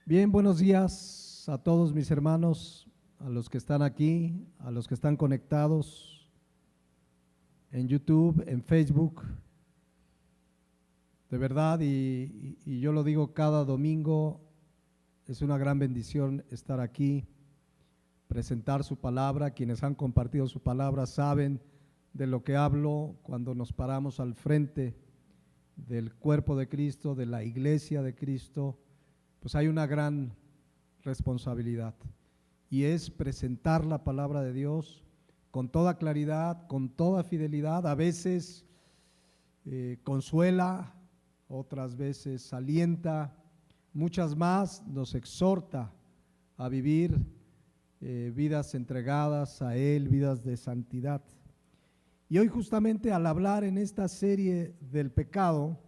Bien, buenos días a todos mis hermanos, a los que están aquí, a los que están conectados en YouTube, en Facebook. De verdad, y yo lo digo cada domingo, es una gran bendición estar aquí, presentar su palabra. Quienes han compartido su palabra saben de lo que hablo cuando nos paramos al frente del cuerpo de Cristo, de la iglesia de Cristo. Pues hay una gran responsabilidad y es presentar la palabra de Dios con toda claridad, con toda fidelidad. A veces consuela, otras veces alienta, muchas más nos exhorta a vivir vidas entregadas a Él, vidas de santidad. Y hoy, justamente al hablar en esta serie del pecado,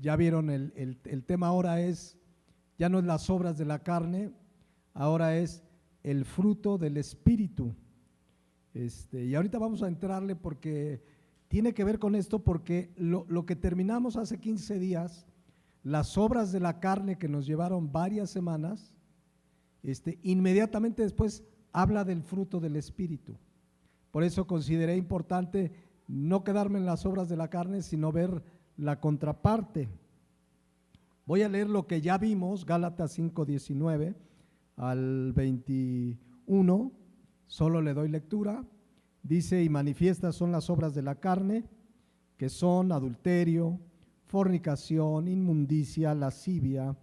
ya vieron el tema ahora ya no es las obras de la carne, ahora es el fruto del Espíritu. Y ahorita vamos a entrarle porque tiene que ver con esto, porque lo que terminamos hace 15 días, las obras de la carne que nos llevaron varias semanas, inmediatamente después habla del fruto del Espíritu. Por eso consideré importante no quedarme en las obras de la carne, sino ver la contraparte. Voy a leer lo que ya vimos, Gálatas 5:19 al 21, solo le doy lectura. Dice: y manifiestas son las obras de la carne, que son adulterio, fornicación, inmundicia, lascivia,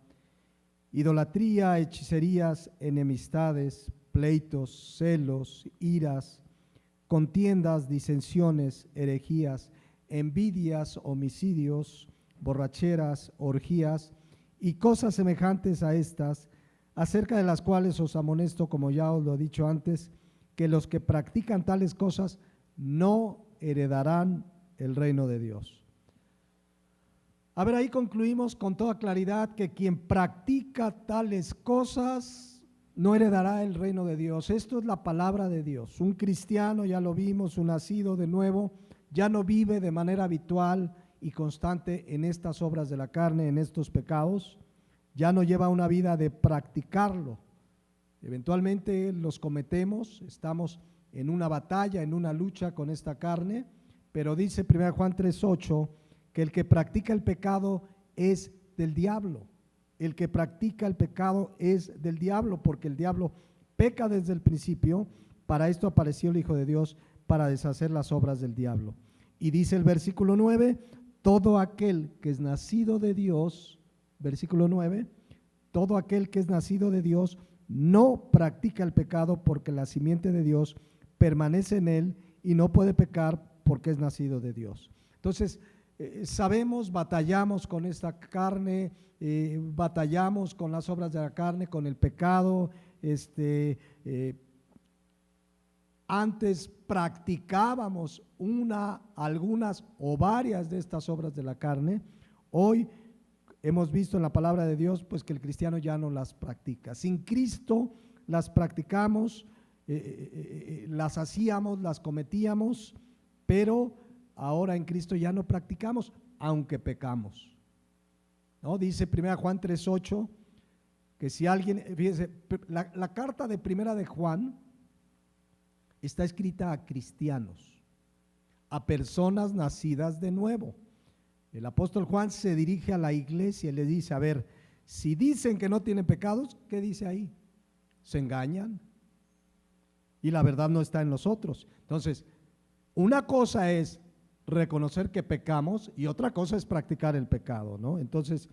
idolatría, hechicerías, enemistades, pleitos, celos, iras, contiendas, disensiones, herejías, envidias, homicidios, borracheras, orgías y cosas semejantes a estas, acerca de las cuales os amonesto, como ya os lo he dicho antes, que los que practican tales cosas no heredarán el reino de Dios. A ver, ahí concluimos con toda claridad que quien practica tales cosas no heredará el reino de Dios. Esto es la palabra de Dios. Un cristiano, ya lo vimos, un nacido de nuevo, ya no vive de manera habitual y constante en estas obras de la carne, en estos pecados, ya no lleva una vida de practicarlo. Eventualmente los cometemos, estamos en una batalla, en una lucha con esta carne, pero dice 1 Juan 3:8 que el que practica el pecado es del diablo. El que practica el pecado es del diablo, porque el diablo peca desde el principio. Para esto apareció el Hijo de Dios, para deshacer las obras del diablo. Y dice el versículo 9, todo aquel que es nacido de Dios, versículo 9, todo aquel que es nacido de Dios no practica el pecado, porque la simiente de Dios permanece en él y no puede pecar porque es nacido de Dios. Entonces, sabemos, batallamos con esta carne, batallamos con las obras de la carne, con el pecado. Antes practicábamos algunas o varias de estas obras de la carne. Hoy hemos visto en la palabra de Dios pues que el cristiano ya no las practica. Sin Cristo las practicamos, las hacíamos, las cometíamos, pero ahora en Cristo ya no practicamos, aunque pecamos, ¿no? Dice 1 Juan 3:8 que si alguien, fíjense, la carta de 1 de Juan está escrita a cristianos, a personas nacidas de nuevo. El apóstol Juan se dirige a la iglesia y le dice: a ver, si dicen que no tienen pecados, ¿qué dice ahí? Se engañan y la verdad no está en nosotros. Entonces, una cosa es reconocer que pecamos y otra cosa es practicar el pecado, ¿no? Entonces,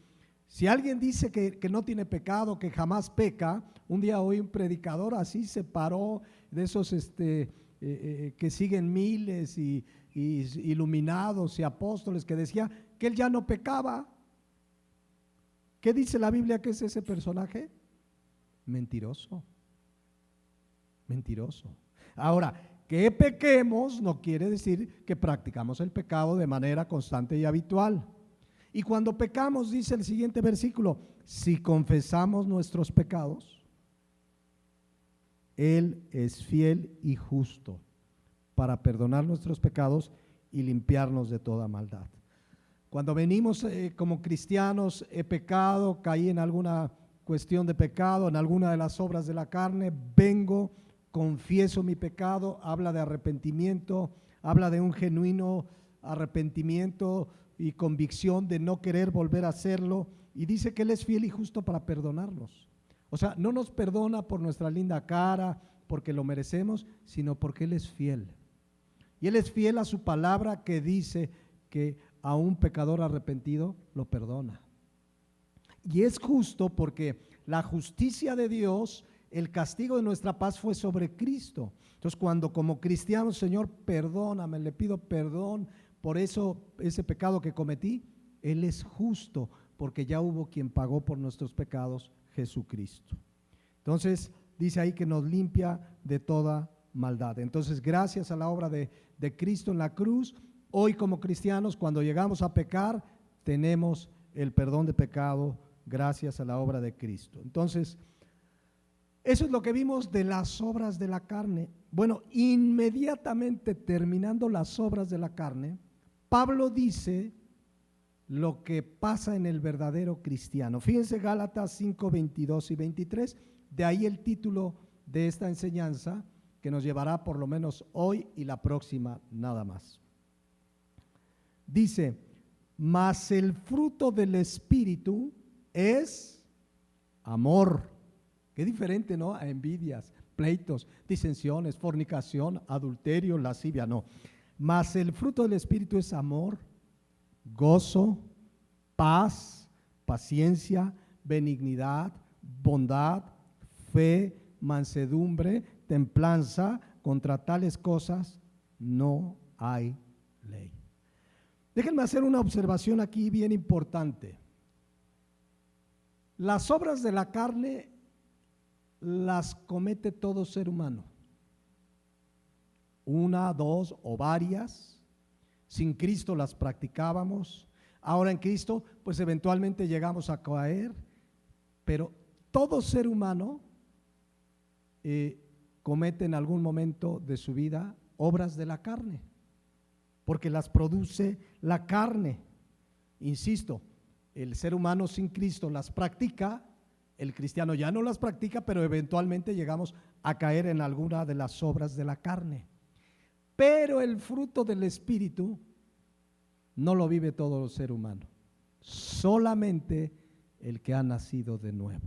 si alguien dice que no tiene pecado, que jamás peca, un día oí un predicador así, se paró, de esos que siguen miles y iluminados y apóstoles, que decía que él ya no pecaba. ¿Qué dice la Biblia que es ese personaje? Mentiroso. Mentiroso. Ahora, que pequemos no quiere decir que practicamos el pecado de manera constante y habitual. Y cuando pecamos, dice el siguiente versículo, si confesamos nuestros pecados, Él es fiel y justo para perdonar nuestros pecados y limpiarnos de toda maldad. Cuando venimos como cristianos, he pecado, caí en alguna cuestión de pecado, en alguna de las obras de la carne, vengo, confieso mi pecado, habla de arrepentimiento, habla de un genuino arrepentimiento y convicción de no querer volver a hacerlo, y dice que Él es fiel y justo para perdonarnos. O sea, no nos perdona por nuestra linda cara, porque lo merecemos, sino porque Él es fiel. Y Él es fiel a su palabra que dice que a un pecador arrepentido lo perdona. Y es justo porque la justicia de Dios, el castigo de nuestra paz fue sobre Cristo. Entonces, cuando como cristiano, Señor, perdóname, le pido perdón por eso, ese pecado que cometí, Él es justo porque ya hubo quien pagó por nuestros pecados, Jesucristo. Entonces, dice ahí que nos limpia de toda maldad. Entonces, gracias a la obra de Cristo en la cruz, hoy como cristianos, cuando llegamos a pecar, tenemos el perdón de pecado gracias a la obra de Cristo. Entonces, eso es lo que vimos de las obras de la carne. Bueno, inmediatamente terminando las obras de la carne, Pablo dice lo que pasa en el verdadero cristiano. Fíjense Gálatas 5, 22 y 23, de ahí el título de esta enseñanza que nos llevará por lo menos hoy y la próxima nada más. Dice, mas el fruto del Espíritu es amor. Qué diferente, ¿no? A envidias, pleitos, disensiones, fornicación, adulterio, lascivia, no. Mas el fruto del Espíritu es amor, gozo, paz, paciencia, benignidad, bondad, fe, mansedumbre, templanza. Contra tales cosas no hay ley. Déjenme hacer una observación aquí bien importante. Las obras de la carne las comete todo ser humano. Una, dos o varias. Sin Cristo las practicábamos. Ahora en Cristo, pues eventualmente llegamos a caer. Pero todo ser humano comete en algún momento de su vida obras de la carne, porque las produce la carne. Insisto, el ser humano sin Cristo las practica, el cristiano ya no las practica, pero eventualmente llegamos a caer en alguna de las obras de la carne. Pero el fruto del Espíritu no lo vive todo el ser humano, solamente el que ha nacido de nuevo.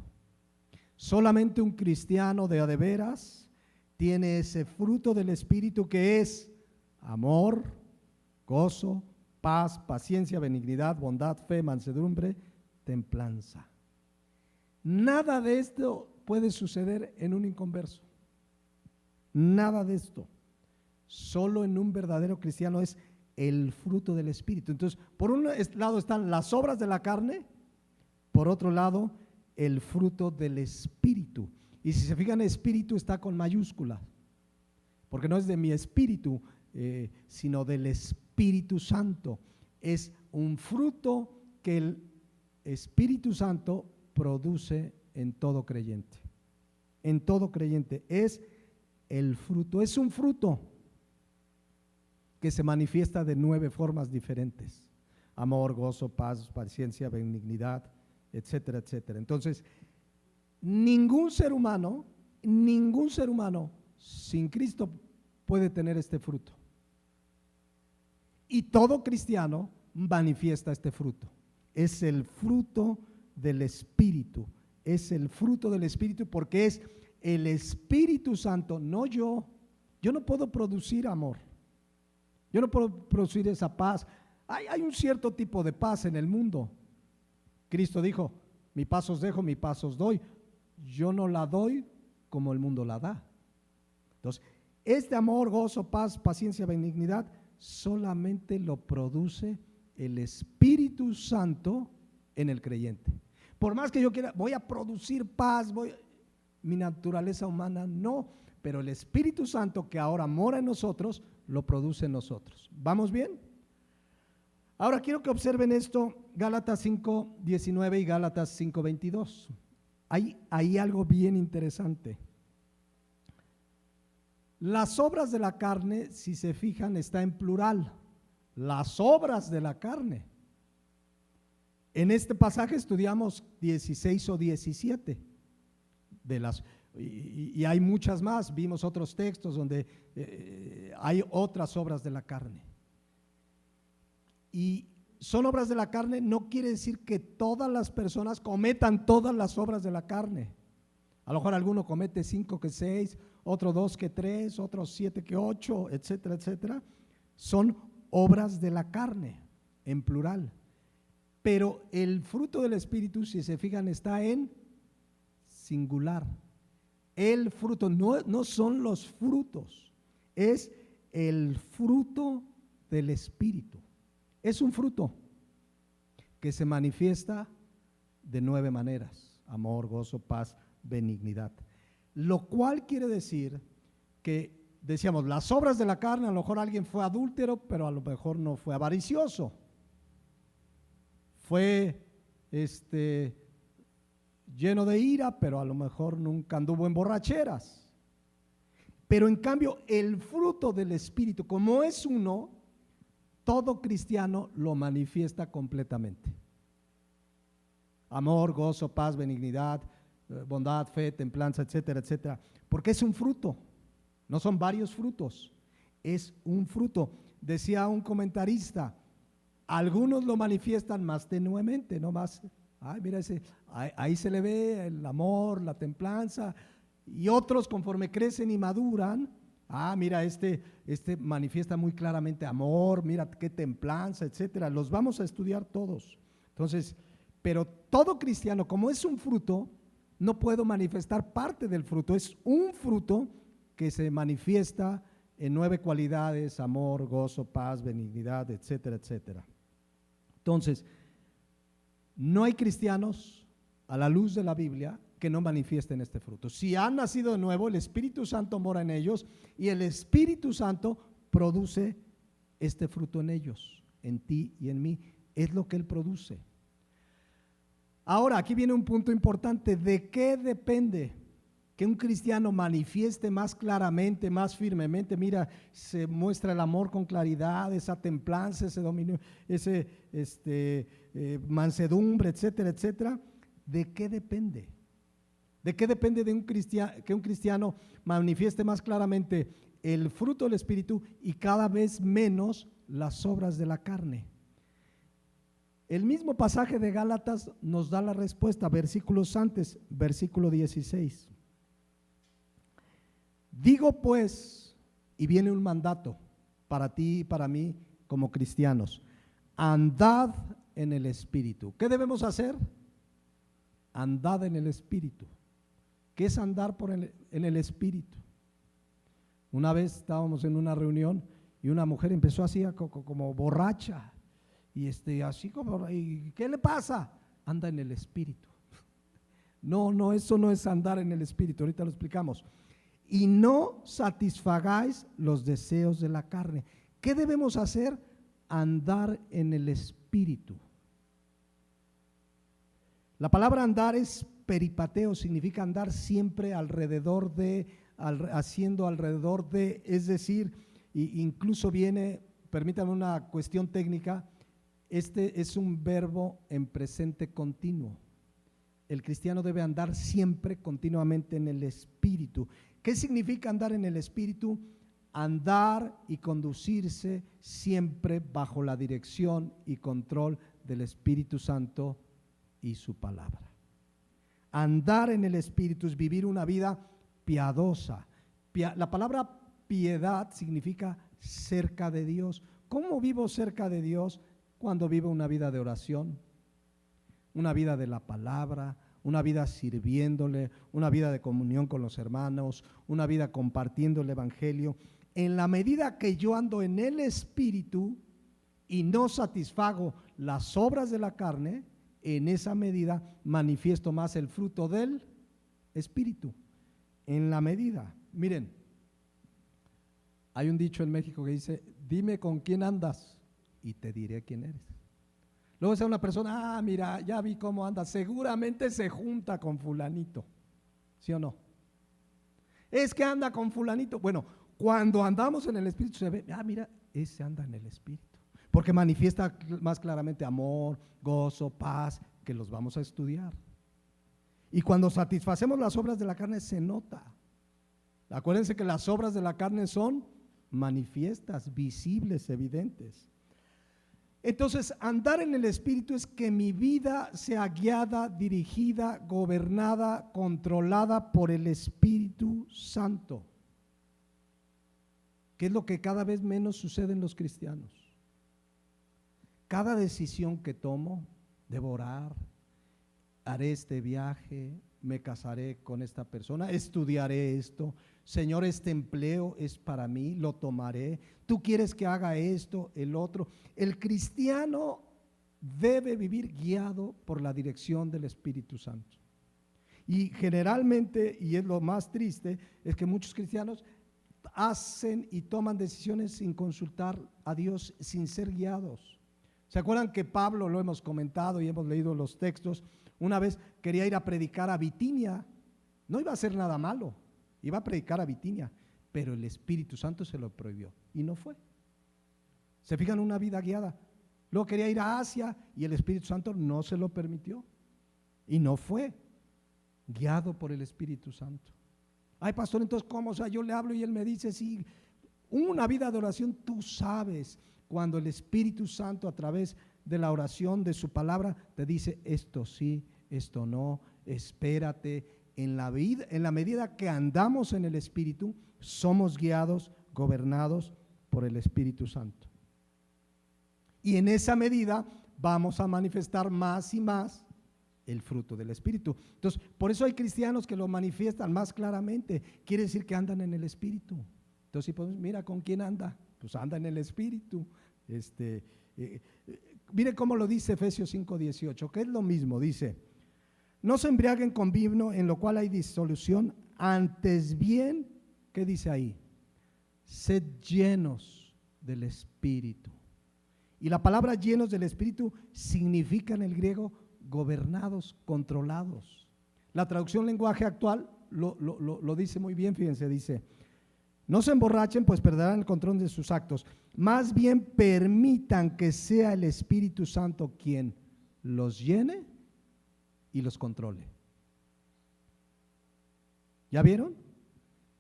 Solamente un cristiano de a de veras tiene ese fruto del Espíritu que es amor, gozo, paz, paciencia, benignidad, bondad, fe, mansedumbre, templanza. Nada de esto puede suceder en un inconverso. Nada de esto. Solo en un verdadero cristiano es el fruto del Espíritu. Entonces, por un lado están las obras de la carne, por otro lado, el fruto del Espíritu. Y si se fijan, espíritu está con mayúscula, porque no es de mi espíritu, sino del Espíritu Santo. Es un fruto que el Espíritu Santo produce en todo creyente. En todo creyente es el fruto. Es un fruto que se manifiesta de 9 formas diferentes: amor, gozo, paz, paciencia, benignidad, etcétera, etcétera. Entonces, ningún ser humano sin Cristo puede tener este fruto. Y todo cristiano manifiesta este fruto. Es el fruto del Espíritu. Es el fruto del Espíritu porque es el Espíritu Santo, no yo. Yo no puedo producir amor. Yo no puedo producir esa paz. Hay un cierto tipo de paz en el mundo. Cristo dijo, mi paz os dejo, mi paz os doy. Yo no la doy como el mundo la da. Entonces, este amor, gozo, paz, paciencia, benignidad, solamente lo produce el Espíritu Santo en el creyente. Por más que yo quiera, voy a producir paz, mi naturaleza humana no, pero el Espíritu Santo que ahora mora en nosotros, lo produce en nosotros. ¿Vamos bien? Ahora quiero que observen esto, Gálatas 5:19 y Gálatas 5:22. Hay algo bien interesante. Las obras de la carne, si se fijan, está en plural. Las obras de la carne. En este pasaje estudiamos 16 o 17 y hay muchas más. Vimos otros textos donde hay otras obras de la carne. Y son obras de la carne, no quiere decir que todas las personas cometan todas las obras de la carne. A lo mejor alguno comete 5 que 6, otro 2 que 3, otro 7 que 8, etcétera, etcétera. Son obras de la carne, en plural. Pero el fruto del Espíritu, si se fijan, está en singular. El fruto, no son los frutos, es el fruto del Espíritu. Es un fruto que se manifiesta de 9 maneras: amor, gozo, paz, benignidad. Lo cual quiere decir que, decíamos, las obras de la carne, a lo mejor alguien fue adúltero, pero a lo mejor no fue avaricioso. Fue lleno de ira, pero a lo mejor nunca anduvo en borracheras. Pero en cambio, el fruto del Espíritu, como es uno, todo cristiano lo manifiesta completamente. Amor, gozo, paz, benignidad, bondad, fe, templanza, etcétera, etcétera. Porque es un fruto, no son varios frutos, es un fruto. Decía un comentarista, algunos lo manifiestan más tenuemente, no más, ay, mira ahí se le ve el amor, la templanza, y otros conforme crecen y maduran, mira, este manifiesta muy claramente amor, mira qué templanza, etcétera. Los vamos a estudiar todos. Entonces, pero todo cristiano, como es un fruto, no puedo manifestar parte del fruto. Es un fruto que se manifiesta en 9 cualidades: amor, gozo, paz, benignidad, etcétera, etcétera. Entonces, no hay cristianos a la luz de la Biblia que no manifiesten este fruto. Si han nacido de nuevo, el Espíritu Santo mora en ellos y el Espíritu Santo produce este fruto en ellos, en ti y en mí. Es lo que Él produce. Ahora, aquí viene un punto importante. ¿De qué depende que un cristiano manifieste más claramente, más firmemente? Mira, se muestra el amor con claridad, esa templanza, ese dominio, mansedumbre, etcétera, etcétera. ¿De qué depende? ¿De qué depende que un cristiano manifieste más claramente el fruto del Espíritu y cada vez menos las obras de la carne? El mismo pasaje de Gálatas nos da la respuesta, versículos antes, versículo 16. Digo pues, y viene un mandato para ti y para mí como cristianos: andad en el Espíritu. ¿Qué debemos hacer? Andad en el Espíritu. ¿Qué es andar en el Espíritu? Una vez estábamos en una reunión y una mujer empezó así como borracha y así como, ¿y qué le pasa? Anda en el Espíritu. No, eso no es andar en el Espíritu, ahorita lo explicamos. Y no satisfagáis los deseos de la carne. ¿Qué debemos hacer? Andar en el Espíritu. La palabra andar es peripateo, significa andar siempre alrededor de, haciendo alrededor de, es decir, incluso viene, permítanme una cuestión técnica, este es un verbo en presente continuo. El cristiano debe andar siempre, continuamente en el Espíritu. ¿Qué significa andar en el Espíritu? Andar y conducirse siempre bajo la dirección y control del Espíritu Santo y su palabra. Andar en el Espíritu es vivir una vida piadosa. La palabra piedad significa cerca de Dios. ¿Cómo vivo cerca de Dios? Cuando vivo una vida de oración, una vida de la palabra, una vida sirviéndole, una vida de comunión con los hermanos, una vida compartiendo el Evangelio. En la medida que yo ando en el Espíritu y no satisfago las obras de la carne, en esa medida manifiesto más el fruto del Espíritu. En la medida, miren, hay un dicho en México que dice: dime con quién andas y te diré quién eres. Luego es una persona: mira, ya vi cómo anda, seguramente se junta con fulanito, ¿sí o no? Es que anda con fulanito. Bueno, cuando andamos en el Espíritu se ve: mira, ese anda en el Espíritu. porque manifiesta más claramente amor, gozo, paz, que los vamos a estudiar. Y cuando satisfacemos las obras de la carne se nota. Acuérdense que las obras de la carne son manifiestas, visibles, evidentes. Entonces, andar en el Espíritu es que mi vida sea guiada, dirigida, gobernada, controlada por el Espíritu Santo, que es lo que cada vez menos sucede en los cristianos. Cada decisión que tomo, debo orar, haré este viaje, me casaré con esta persona, estudiaré esto, Señor, este empleo es para mí, lo tomaré, tú quieres que haga esto, el otro. El cristiano debe vivir guiado por la dirección del Espíritu Santo. Y generalmente, y es lo más triste, es que muchos cristianos hacen y toman decisiones sin consultar a Dios, sin ser guiados. ¿Se acuerdan que Pablo, lo hemos comentado y hemos leído los textos, una vez quería ir a predicar a Bitinia? No iba a hacer nada malo, iba a predicar a Bitinia, pero el Espíritu Santo se lo prohibió y no fue. Se fijan, una vida guiada. Luego quería ir a Asia y el Espíritu Santo no se lo permitió y no fue, guiado por el Espíritu Santo. Ay, pastor, entonces ¿cómo? O sea, yo le hablo y él me dice, sí, una vida de oración, tú sabes cuando el Espíritu Santo a través de la oración, de su palabra, te dice esto sí, esto no, espérate. En la medida que andamos en el Espíritu, somos guiados, gobernados por el Espíritu Santo. Y en esa medida vamos a manifestar más y más el fruto del Espíritu. Entonces, por eso hay cristianos que lo manifiestan más claramente. Quiere decir que andan en el Espíritu. Entonces, si podemos, mira con quién anda, pues anda en el Espíritu. Mire cómo lo dice Efesios 5:18, que es lo mismo, dice: no se embriaguen con vino, en lo cual hay disolución, antes bien, ¿qué dice ahí? Sed llenos del Espíritu. Y la palabra llenos del Espíritu significa en el griego gobernados, controlados. La traducción lenguaje actual lo dice muy bien, fíjense, dice: no se emborrachen, pues perderán el control de sus actos. Más bien permitan que sea el Espíritu Santo quien los llene y los controle. ¿Ya vieron?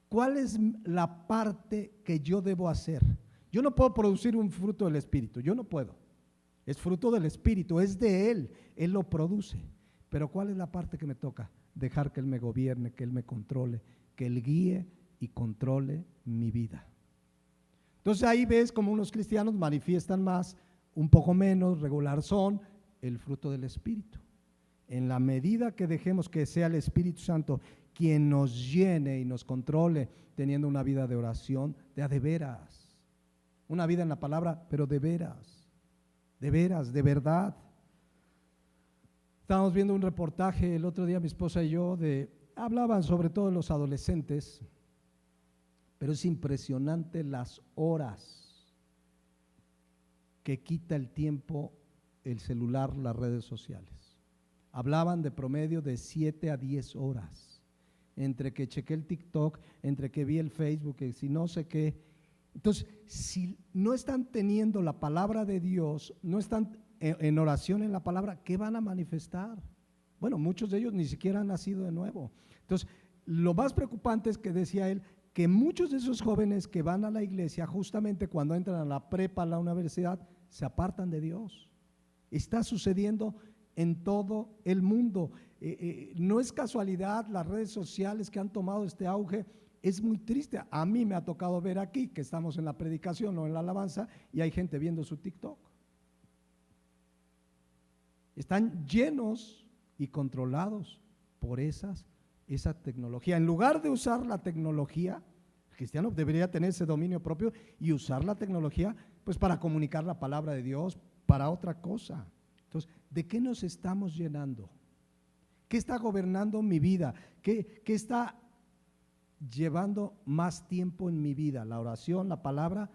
¿Cuál es la parte que yo debo hacer? Yo no puedo producir un fruto del Espíritu, yo no puedo. Es fruto del Espíritu, es de Él lo produce. Pero ¿cuál es la parte que me toca? Dejar que Él me gobierne, que Él me controle, que Él guíe y controle mi vida. Entonces ahí ves como unos cristianos manifiestan más, un poco menos, regular son el fruto del Espíritu. En la medida que dejemos que sea el Espíritu Santo quien nos llene y nos controle, teniendo una vida de oración, de veras, una vida en la palabra, pero de veras, de verdad. Estábamos viendo un reportaje el otro día, mi esposa y yo, hablaban sobre todo los adolescentes, pero es impresionante las horas que quita el tiempo el celular, las redes sociales. Hablaban de promedio de 7 a 10 horas, entre que chequé el TikTok, entre que vi el Facebook, que si no sé qué. Entonces, si no están teniendo la palabra de Dios, no están en oración en la palabra, ¿qué van a manifestar? Bueno, muchos de ellos ni siquiera han nacido de nuevo. Entonces, lo más preocupante es que decía él, que muchos de esos jóvenes que van a la iglesia, justamente cuando entran a la prepa, a la universidad, se apartan de Dios. Está sucediendo en todo el mundo. No es casualidad las redes sociales que han tomado este auge. Es muy triste. A mí me ha tocado ver aquí que estamos en la predicación o en la alabanza y hay gente viendo su TikTok. Están llenos y controlados por esa tecnología. En lugar de usar la tecnología, el cristiano debería tener ese dominio propio y usar la tecnología pues para comunicar la palabra de Dios, para otra cosa. Entonces, ¿de qué nos estamos llenando? ¿Qué está gobernando mi vida? ¿Qué está llevando más tiempo en mi vida? ¿La oración, la palabra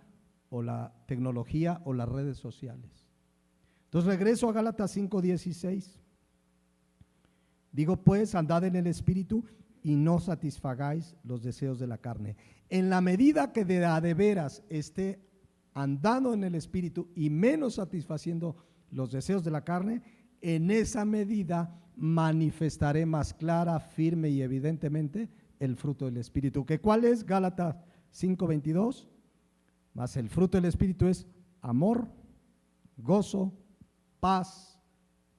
o la tecnología o las redes sociales? Entonces regreso a Gálatas 5:16. Digo pues, andad en el Espíritu y no satisfagáis los deseos de la carne. En la medida que de veras esté andando en el Espíritu y menos satisfaciendo los deseos de la carne, en esa medida manifestaré más clara, firme y evidentemente el fruto del Espíritu. ¿Que cuál es? Gálatas 5:22. Mas el fruto del Espíritu es amor, gozo, paz,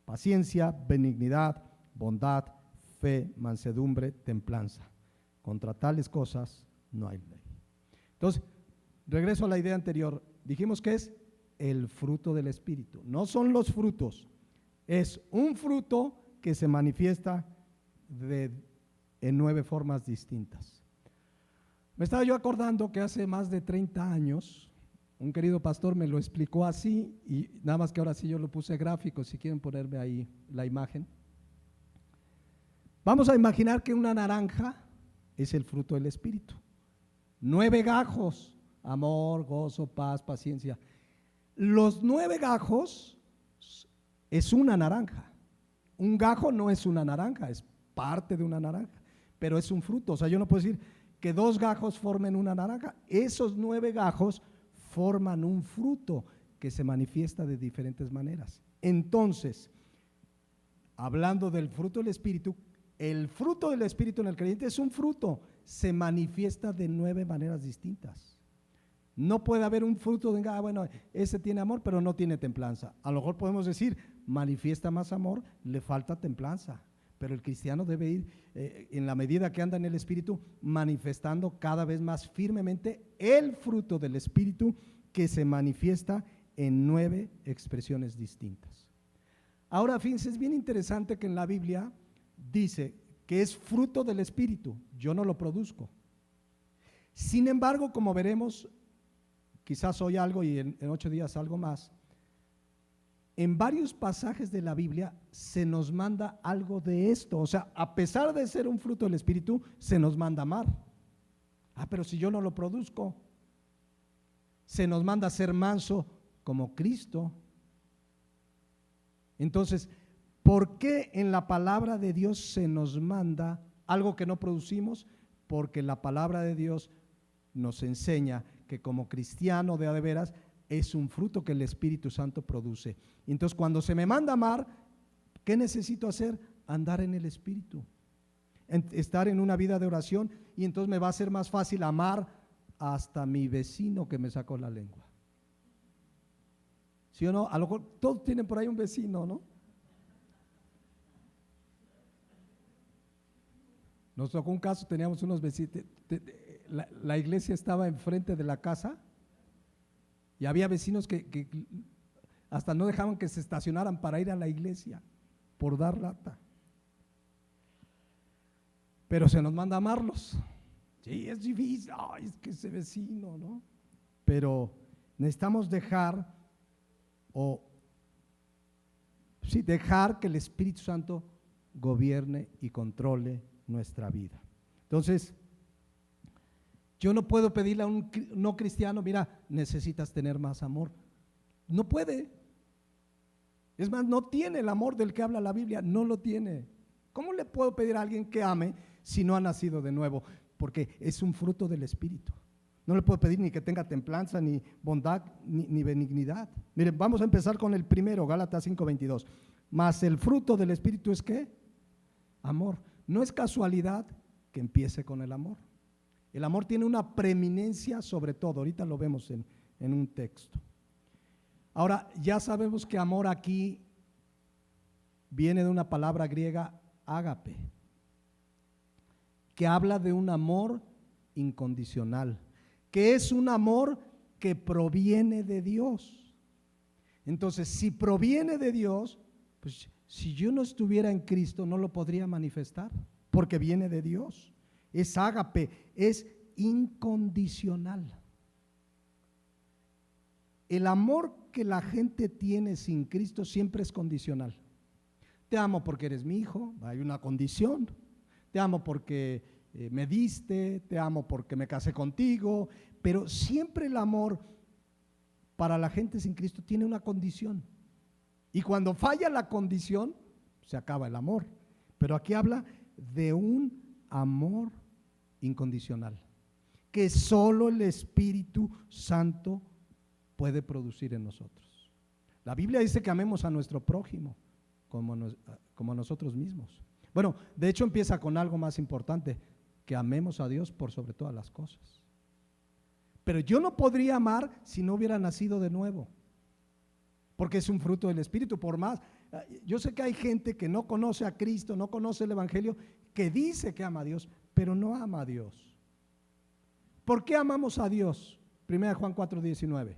paciencia, benignidad, bondad, fe, mansedumbre, templanza. Contra tales cosas no hay ley. Entonces, regreso a la idea anterior. Dijimos que es el fruto del Espíritu. No son los frutos. Es un fruto que se manifiesta en 9 formas distintas. Me estaba yo acordando que hace más de 30 años, un querido pastor me lo explicó así, y nada más que ahora sí yo lo puse gráfico, si quieren ponerme ahí la imagen. Vamos a imaginar que una naranja es el fruto del Espíritu. 9 gajos, amor, gozo, paz, paciencia. Los 9 gajos es una naranja. Un gajo no es una naranja, es parte de una naranja, pero es un fruto. O sea, yo no puedo decir que 2 gajos formen una naranja. Esos 9 gajos forman un fruto que se manifiesta de diferentes maneras. Entonces, hablando del fruto del Espíritu, el fruto del Espíritu en el creyente es un fruto, se manifiesta de 9 maneras distintas. No puede haber un fruto de, bueno, ese tiene amor, pero no tiene templanza. A lo mejor podemos decir, manifiesta más amor, le falta templanza. Pero el cristiano debe ir, en la medida que anda en el Espíritu, manifestando cada vez más firmemente el fruto del Espíritu que se manifiesta en 9 expresiones distintas. Ahora, fíjense, es bien interesante que en la Biblia dice que es fruto del Espíritu. Yo no lo produzco. Sin embargo, como veremos, quizás hoy algo y en 8 días algo más, en varios pasajes de la Biblia se nos manda algo de esto. O sea, a pesar de ser un fruto del Espíritu, se nos manda amar. Pero si yo no lo produzco, se nos manda ser manso como Cristo. Entonces, ¿por qué en la palabra de Dios se nos manda algo que no producimos? Porque la palabra de Dios nos enseña que como cristiano de veras es un fruto que el Espíritu Santo produce. Entonces, cuando se me manda amar, ¿qué necesito hacer? Andar en el Espíritu, estar en una vida de oración, y entonces me va a ser más fácil amar hasta mi vecino que me sacó la lengua. ¿Sí o no? A lo mejor todos tienen por ahí un vecino, ¿no? Nos tocó un caso, teníamos unos vecinos, la iglesia estaba enfrente de la casa y había vecinos que hasta no dejaban que se estacionaran para ir a la iglesia por dar lata. Pero se nos manda a amarlos. Sí, es difícil, es que ese vecino, ¿no? Pero necesitamos dejar que el Espíritu Santo gobierne y controle nuestra vida. Entonces, yo no puedo pedirle a un no cristiano, mira, necesitas tener más amor. No puede. Es más, no tiene el amor del que habla la Biblia, no lo tiene. ¿Cómo le puedo pedir a alguien que ame si no ha nacido de nuevo? Porque es un fruto del Espíritu. No le puedo pedir ni que tenga templanza, ni bondad, ni benignidad. Miren, vamos a empezar con el primero, Gálatas 5:22. Mas el fruto del Espíritu es ¿qué? Amor. No es casualidad que empiece con el amor. El amor tiene una preeminencia sobre todo. Ahorita lo vemos en un texto. Ahora, ya sabemos que amor aquí viene de una palabra griega, ágape, que habla de un amor incondicional, que es un amor que proviene de Dios. Entonces, si proviene de Dios, pues si yo no estuviera en Cristo no lo podría manifestar, porque viene de Dios. Es ágape, es incondicional. El amor que la gente tiene sin Cristo siempre es condicional. Te amo porque eres mi hijo, hay una condición. Te amo porque me diste, te amo porque me casé contigo, pero siempre el amor para la gente sin Cristo tiene una condición. Y cuando falla la condición, se acaba el amor. Pero aquí habla de un amor incondicional, que solo el Espíritu Santo puede producir en nosotros. La Biblia dice que amemos a nuestro prójimo como a nosotros mismos. Bueno, de hecho empieza con algo más importante, que amemos a Dios por sobre todas las cosas. Pero yo no podría amar si no hubiera nacido de nuevo, porque es un fruto del Espíritu. Por más, yo sé que hay gente que no conoce a Cristo, no conoce el Evangelio, que dice que ama a Dios, pero no ama a Dios. ¿Por qué amamos a Dios? 1 Juan 4:19.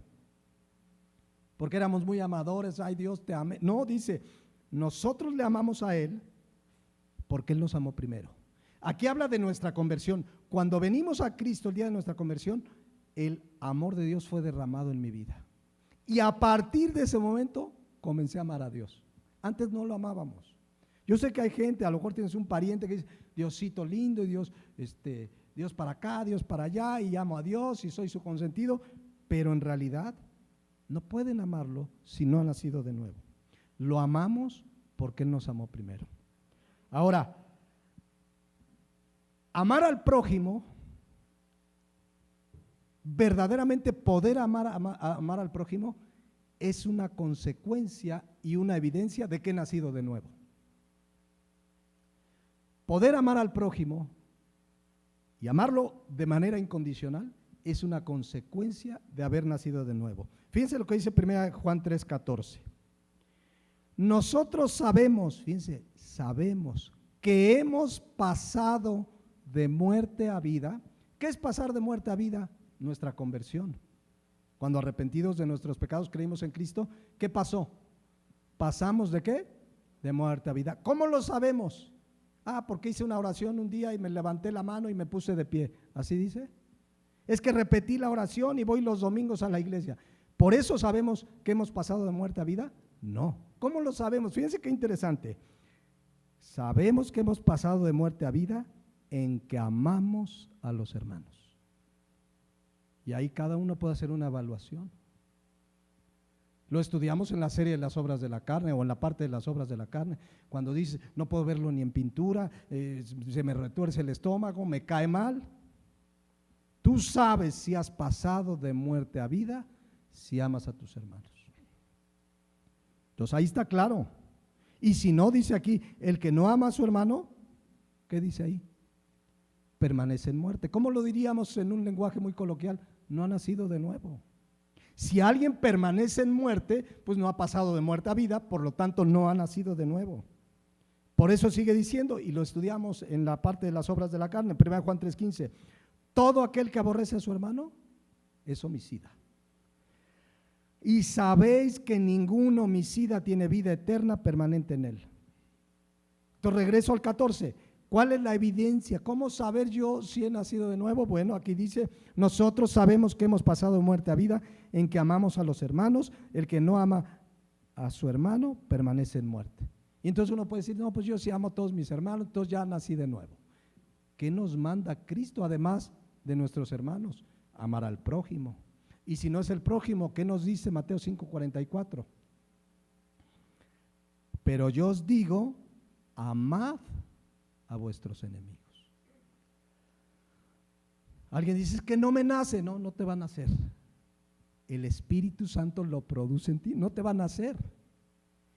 Porque éramos muy amadores, ay Dios te amé. No, dice, nosotros le amamos a Él porque Él nos amó primero. Aquí habla de nuestra conversión. Cuando venimos a Cristo el día de nuestra conversión, el amor de Dios fue derramado en mi vida. Y a partir de ese momento comencé a amar a Dios. Antes no lo amábamos. Yo sé que hay gente, a lo mejor tienes un pariente que dice, Diosito lindo, y Dios para acá, Dios para allá, y amo a Dios y soy su consentido, pero en realidad no pueden amarlo si no han nacido de nuevo. Lo amamos porque Él nos amó primero. Ahora, amar al prójimo, verdaderamente poder amar al prójimo, es una consecuencia y una evidencia de que he nacido de nuevo. Poder amar al prójimo y amarlo de manera incondicional es una consecuencia de haber nacido de nuevo. Fíjense lo que dice 1 Juan 3:14. Nosotros sabemos, fíjense, sabemos que hemos pasado de muerte a vida. ¿Qué es pasar de muerte a vida? Nuestra conversión. Cuando arrepentidos de nuestros pecados creímos en Cristo, ¿qué pasó? ¿Pasamos de qué? De muerte a vida. ¿Cómo lo sabemos? Porque hice una oración un día y me levanté la mano y me puse de pie. ¿Así dice? Es que repetí la oración y voy los domingos a la iglesia. ¿Por eso sabemos que hemos pasado de muerte a vida? No. ¿Cómo lo sabemos? Fíjense qué interesante. Sabemos que hemos pasado de muerte a vida en que amamos a los hermanos. Y ahí cada uno puede hacer una evaluación. Lo estudiamos en la serie de las obras de la carne o en la parte de las obras de la carne, cuando dice, no puedo verlo ni en pintura, se me retuerce el estómago, me cae mal. Tú sabes si has pasado de muerte a vida si amas a tus hermanos. Entonces ahí está claro. Y si no, dice aquí, el que no ama a su hermano, ¿qué dice ahí? Permanece en muerte. ¿Cómo lo diríamos en un lenguaje muy coloquial? No ha nacido de nuevo. Si alguien permanece en muerte, pues no ha pasado de muerte a vida, por lo tanto no ha nacido de nuevo. Por eso sigue diciendo, y lo estudiamos en la parte de las obras de la carne, 1 Juan 3:15, todo aquel que aborrece a su hermano es homicida. Y sabéis que ningún homicida tiene vida eterna permanente en él. Entonces regreso al 14. ¿Cuál es la evidencia? ¿Cómo saber yo si he nacido de nuevo? Bueno, aquí dice, nosotros sabemos que hemos pasado de muerte a vida en que amamos a los hermanos. El que no ama a su hermano permanece en muerte. Y entonces uno puede decir, no, pues yo sí amo a todos mis hermanos, entonces ya nací de nuevo. ¿Qué nos manda Cristo además de nuestros hermanos? Amar al prójimo. Y si no es el prójimo, ¿qué nos dice Mateo 5:44? Pero yo os digo, amad a vuestros enemigos. Alguien dice, es que no me nace. No, no te va a nacer. El Espíritu Santo lo produce en ti, no te va a nacer.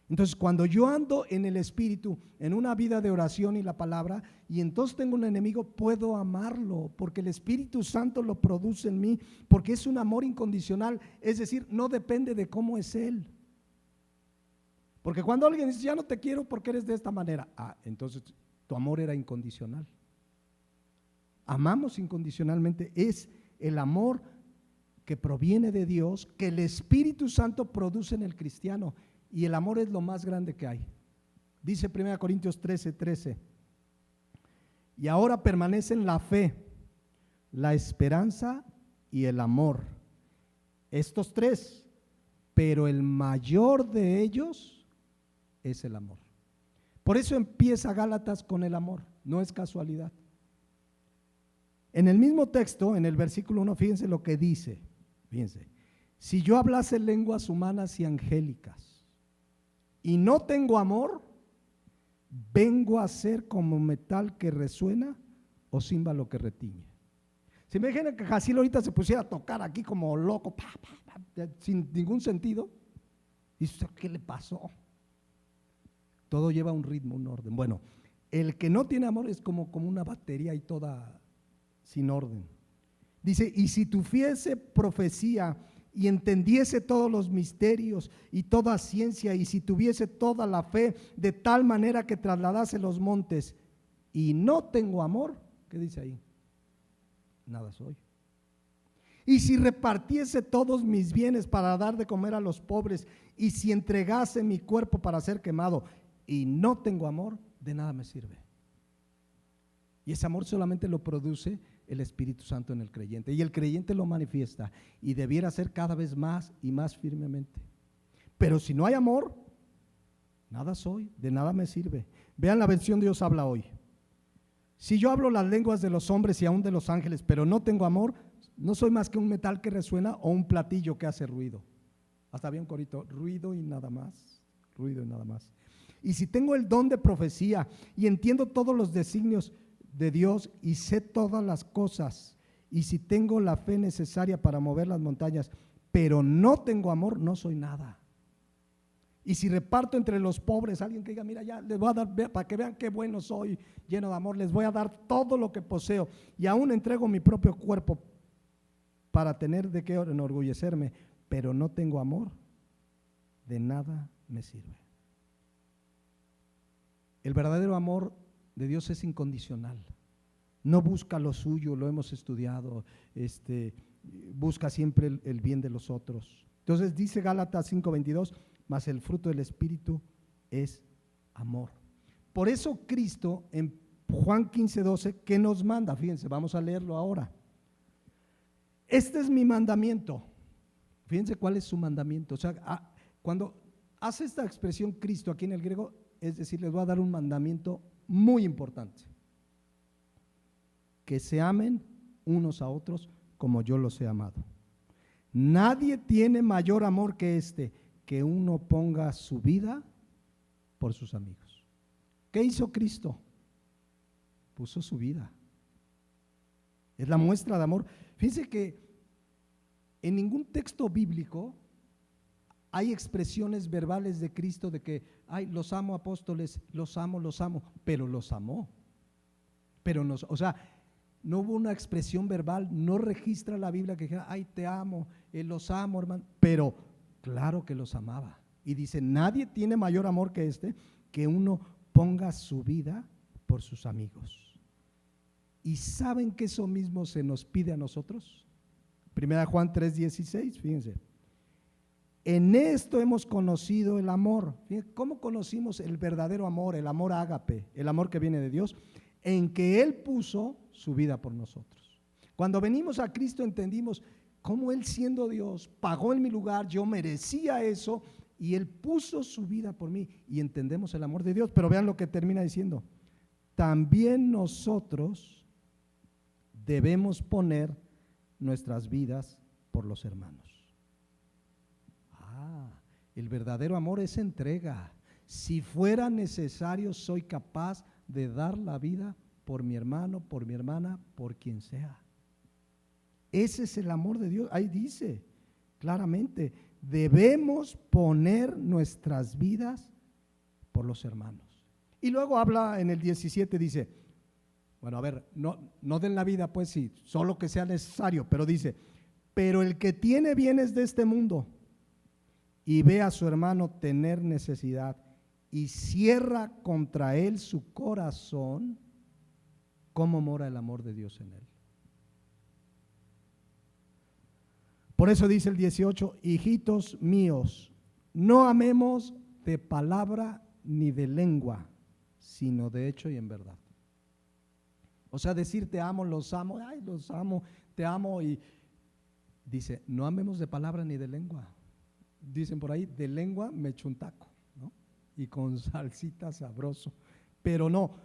Entonces cuando yo ando en el Espíritu, en una vida de oración y la palabra, y entonces tengo un enemigo, puedo amarlo, porque el Espíritu Santo lo produce en mí, porque es un amor incondicional, es decir, no depende de cómo es Él. Porque cuando alguien dice, ya no te quiero porque eres de esta manera, entonces tu amor era incondicional. Amamos incondicionalmente, es el amor que proviene de Dios, que el Espíritu Santo produce en el cristiano, y el amor es lo más grande que hay. Dice 1 Corintios 13:13, y ahora permanecen la fe, la esperanza y el amor, estos tres, pero el mayor de ellos es el amor. Por eso empieza Gálatas con el amor, no es casualidad. En el mismo texto, en el versículo 1, fíjense lo que dice, fíjense, si yo hablase lenguas humanas y angélicas y no tengo amor, vengo a ser como metal que resuena o címbalo que retiñe. ¿Se imaginan que Jaciel ahorita se pusiera a tocar aquí como loco, sin ningún sentido? ¿Y qué le pasó? Todo lleva un ritmo, un orden. Bueno, el que no tiene amor es como una batería y toda sin orden. Dice, y si tuviese profecía y entendiese todos los misterios y toda ciencia, y si tuviese toda la fe de tal manera que trasladase los montes, y no tengo amor, ¿qué dice ahí? Nada soy. Y si repartiese todos mis bienes para dar de comer a los pobres, y si entregase mi cuerpo para ser quemado, y no tengo amor, de nada me sirve. Y ese amor solamente lo produce el Espíritu Santo en el creyente, y el creyente lo manifiesta, y debiera ser cada vez más y más firmemente. Pero si no hay amor, nada soy, de nada me sirve. Vean la versión de Dios habla hoy. Si yo hablo las lenguas de los hombres y aún de los ángeles, pero no tengo amor, no soy más que un metal que resuena o un platillo que hace ruido. Hasta había un corito, ruido y nada más, ruido y nada más. Y si tengo el don de profecía y entiendo todos los designios de Dios y sé todas las cosas, y si tengo la fe necesaria para mover las montañas, pero no tengo amor, no soy nada. Y si reparto entre los pobres, alguien que diga, mira, ya les voy a dar, para que vean qué bueno soy, lleno de amor, les voy a dar todo lo que poseo, y aún entrego mi propio cuerpo para tener de qué enorgullecerme, pero no tengo amor, de nada me sirve. El verdadero amor de Dios es incondicional. No busca lo suyo, lo hemos estudiado, busca siempre el bien de los otros. Entonces dice Gálatas 5:22, mas el fruto del Espíritu es amor. Por eso Cristo en Juan 15:12, ¿qué nos manda? Fíjense, vamos a leerlo ahora. Este es mi mandamiento. Fíjense cuál es su mandamiento. O sea, cuando hace esta expresión Cristo aquí en el griego, es decir, les voy a dar un mandamiento muy importante: que se amen unos a otros como yo los he amado. Nadie tiene mayor amor que que uno ponga su vida por sus amigos. ¿Qué hizo Cristo? Puso su vida. Es la muestra de amor. Fíjense que en ningún texto bíblico hay expresiones verbales de Cristo de que, ay, los amo apóstoles, los amo, pero los amó. Pero no, o sea, no hubo una expresión verbal, no registra la Biblia que dijera, ay, te amo, los amo, hermano, pero claro que los amaba. Y dice, nadie tiene mayor amor que que uno ponga su vida por sus amigos. ¿Y saben que eso mismo se nos pide a nosotros? 1 Juan 3:16, fíjense. En esto hemos conocido el amor. Fíjense, ¿cómo conocimos el verdadero amor, el amor ágape, el amor que viene de Dios? En que Él puso su vida por nosotros. Cuando venimos a Cristo entendimos cómo Él, siendo Dios, pagó en mi lugar, yo merecía eso y Él puso su vida por mí, y entendemos el amor de Dios. Pero vean lo que termina diciendo: también nosotros debemos poner nuestras vidas por los hermanos. El verdadero amor es entrega. Si fuera necesario, soy capaz de dar la vida por mi hermano, por mi hermana, por quien sea. Ese es el amor de Dios. Ahí dice claramente, debemos poner nuestras vidas por los hermanos. Y luego habla en el 17, dice, bueno, a ver, no den la vida, pues sí, solo que sea necesario, pero dice, pero el que tiene bienes de este mundo y ve a su hermano tener necesidad y cierra contra él su corazón, ¿cómo mora el amor de Dios en él? Por eso dice el 18, hijitos míos, no amemos de palabra ni de lengua, sino de hecho y en verdad. O sea, decir te amo, los amo, ay, los amo, te amo, y dice, no amemos de palabra ni de lengua. Dicen por ahí, de lengua me echo un taco, ¿no? Y con salsita sabroso. Pero no,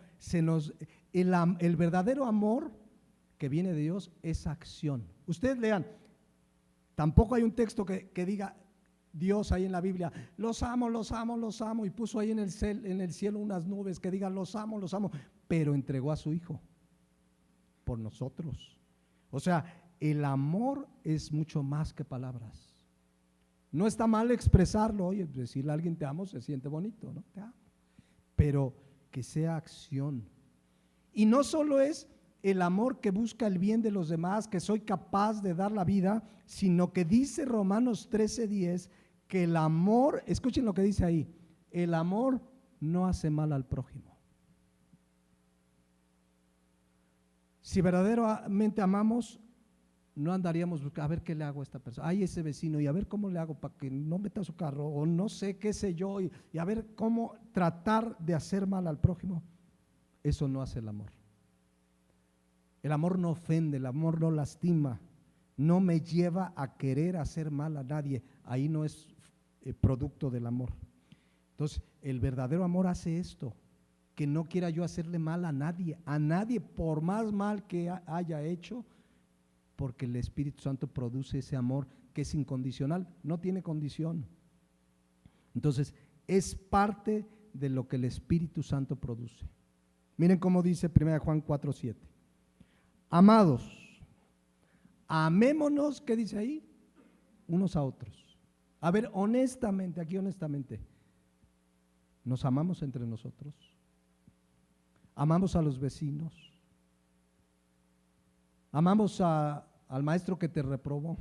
el verdadero amor que viene de Dios es acción. Ustedes lean, tampoco hay un texto que diga Dios ahí en la Biblia, los amo, los amo, los amo, y puso ahí en el cielo unas nubes que digan los amo, pero entregó a su Hijo por nosotros. O sea, el amor es mucho más que palabras. No está mal expresarlo, oye, decirle a alguien te amo se siente bonito, ¿no? Te amo. Pero que sea acción. Y no solo es el amor que busca el bien de los demás, que soy capaz de dar la vida, sino que dice Romanos 13:10 que el amor, escuchen lo que dice ahí, el amor no hace mal al prójimo. Si verdaderamente amamos, no andaríamos buscando, a ver qué le hago a esta persona, ay, ese vecino, y a ver cómo le hago para que no meta su carro, o no sé, qué sé yo, y a ver cómo tratar de hacer mal al prójimo. Eso no hace el amor. El amor no ofende, el amor no lastima, no me lleva a querer hacer mal a nadie. Ahí no es producto del amor. Entonces, el verdadero amor hace esto, que no quiera yo hacerle mal a nadie por más mal que haya hecho, porque el Espíritu Santo produce ese amor que es incondicional, no tiene condición. Entonces, es parte de lo que el Espíritu Santo produce. Miren cómo dice 1 Juan 4:7. Amados, amémonos, ¿qué dice ahí? Unos a otros. A ver, honestamente, aquí honestamente, ¿nos amamos entre nosotros? ¿Amamos a los vecinos? ¿Amamos al maestro que te reprobó?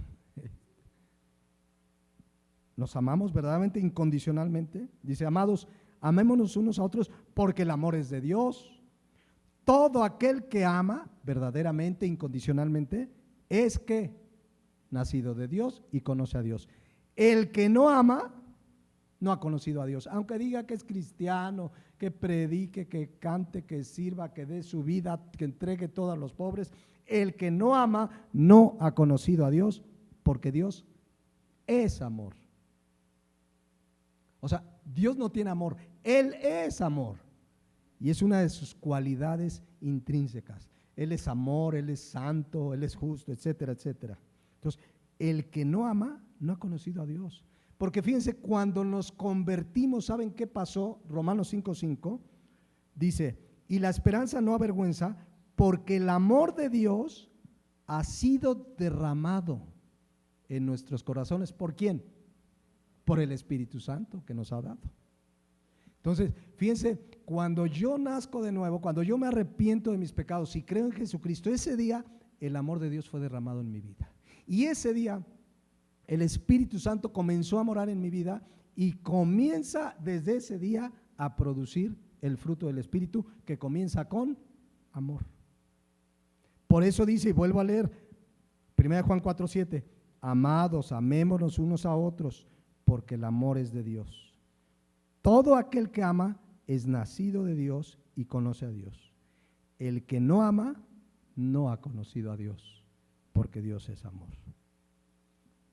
¿Nos amamos verdaderamente, incondicionalmente? Dice, amados, amémonos unos a otros porque el amor es de Dios. Todo aquel que ama verdaderamente, incondicionalmente, es que nacido de Dios y conoce a Dios. El que no ama, no ha conocido a Dios. Aunque diga que es cristiano, que predique, que cante, que sirva, que dé su vida, que entregue todo a los pobres, el que no ama, no ha conocido a Dios, porque Dios es amor. O sea, Dios no tiene amor, Él es amor. Y es una de sus cualidades intrínsecas. Él es amor, Él es santo, Él es justo, etcétera, etcétera. Entonces, el que no ama, no ha conocido a Dios. Porque fíjense, cuando nos convertimos, ¿saben qué pasó? Romanos 5:5 dice, y la esperanza no avergüenza, porque el amor de Dios ha sido derramado en nuestros corazones. ¿Por quién? Por el Espíritu Santo que nos ha dado. Entonces, fíjense, cuando yo nazco de nuevo, cuando yo me arrepiento de mis pecados y creo en Jesucristo, ese día el amor de Dios fue derramado en mi vida. Y ese día el Espíritu Santo comenzó a morar en mi vida y comienza desde ese día a producir el fruto del Espíritu, que comienza con amor. Por eso dice, y vuelvo a leer 1 Juan 4:7, amados, amémonos unos a otros, porque el amor es de Dios. Todo aquel que ama es nacido de Dios y conoce a Dios. El que no ama no ha conocido a Dios, porque Dios es amor.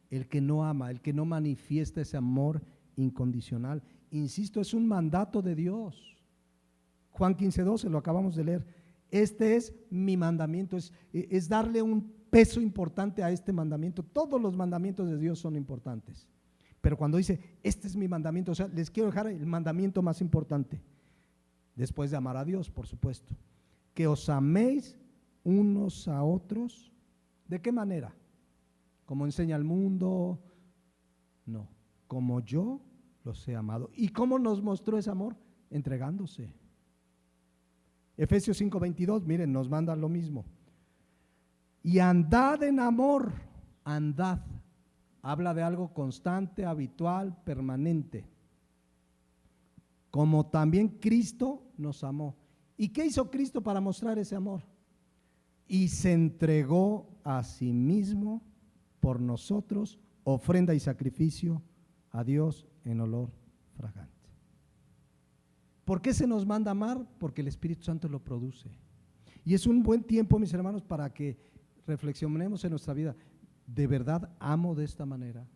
El que no ama, el que no manifiesta ese amor incondicional, insisto, es un mandato de Dios. Juan 15:12, lo acabamos de leer. Este es mi mandamiento, es darle un peso importante a este mandamiento. Todos los mandamientos de Dios son importantes. Pero cuando dice, este es mi mandamiento, o sea, les quiero dejar el mandamiento más importante, después de amar a Dios, por supuesto, que os améis unos a otros. ¿De qué manera? ¿Como enseña el mundo? No, como yo los he amado. ¿Y cómo nos mostró ese amor? Entregándose. Efesios 5:22, miren, nos manda lo mismo. Y andad en amor, andad. Habla de algo constante, habitual, permanente. Como también Cristo nos amó. ¿Y qué hizo Cristo para mostrar ese amor? Y se entregó a sí mismo por nosotros, ofrenda y sacrificio a Dios en olor fragante. ¿Por qué se nos manda amar? Porque el Espíritu Santo lo produce. Y es un buen tiempo, mis hermanos, para que reflexionemos en nuestra vida. ¿De verdad amo de esta manera?